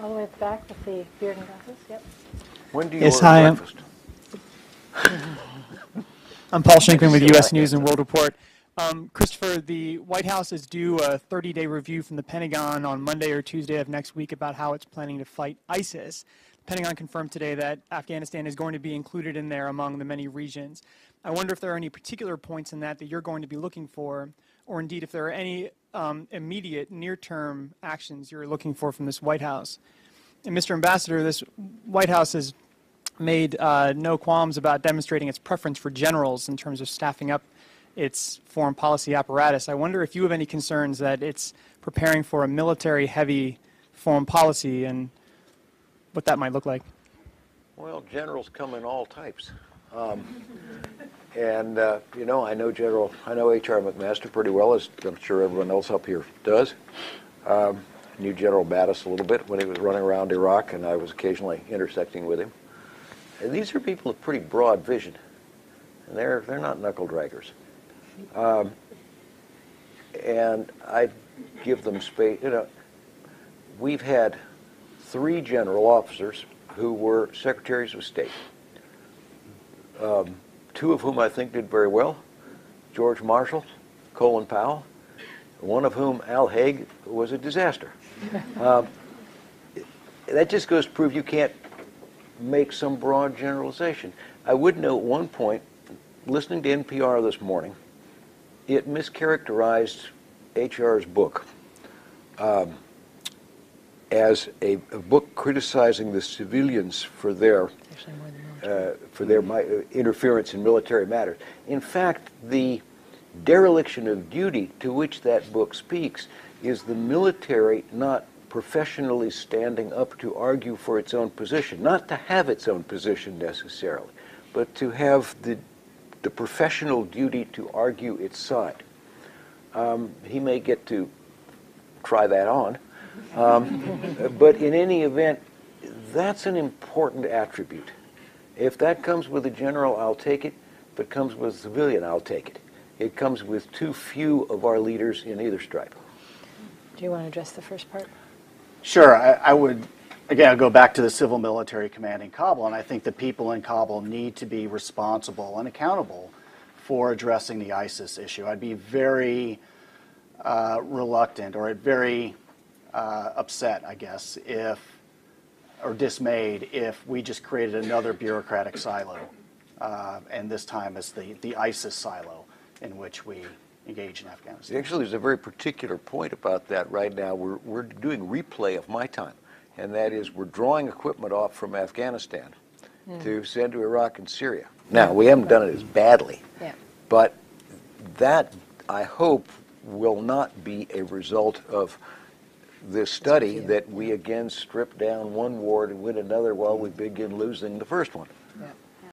all the way at the back with the beard and glasses. Yep. When do you Yes, order hi, breakfast? I'm Paul Schenkman with U.S. News and World Report. Christopher, the White House is due a 30-day review from the Pentagon on Monday or Tuesday of next week about how it's planning to fight ISIS. The Pentagon confirmed today that Afghanistan is going to be included in there among the many regions. I wonder if there are any particular points in that you're going to be looking for, or indeed if there are any immediate near-term actions you're looking for from this White House. And Mr. Ambassador, this White House has made no qualms about demonstrating its preference for generals in terms of staffing up its foreign policy apparatus. I wonder if you have any concerns that it's preparing for a military-heavy foreign policy and what that might look like. Well, generals come in all types. You know, I know H.R. McMaster pretty well, as I'm sure everyone else up here does. Knew General Mattis a little bit when he was running around Iraq, and I was occasionally intersecting with him. And these are people with pretty broad vision, and they're not knuckle draggers. And I give them space. You know, we've had 3 general officers who were secretaries of state. 2 of whom I think did very well: George Marshall, Colin Powell. One of whom, Al Haig, was a disaster. That just goes to prove you can't make some broad generalization. I would note one point. Listening to NPR this morning, it mischaracterized HR's book as a book criticizing the civilians for their interference in military matters. In fact, the dereliction of duty to which that book speaks is the military not professionally standing up to argue for its own position, not to have its own position necessarily, but to have the professional duty to argue its side. He may get to try that on, but in any event, that's an important attribute. If that comes with a general, I'll take it. If it comes with a civilian, I'll take it. It comes with too few of our leaders in either stripe. Do you want to address the first part? Sure. I would, again, I'll go back to the civil military command in Kabul, and I think the people in Kabul need to be responsible and accountable for addressing the ISIS issue. I'd be very reluctant or very upset, I guess, or dismayed if we just created another bureaucratic silo, and this time it's the ISIS silo in which we engage in Afghanistan. Actually, there's a very particular point about that right now. We're doing replay of my time, and that is we're drawing equipment off from Afghanistan to send to Iraq and Syria. Now, we haven't done it as badly, but that, I hope, will not be a result of this study that we again strip down one war to win another while we begin losing the first one.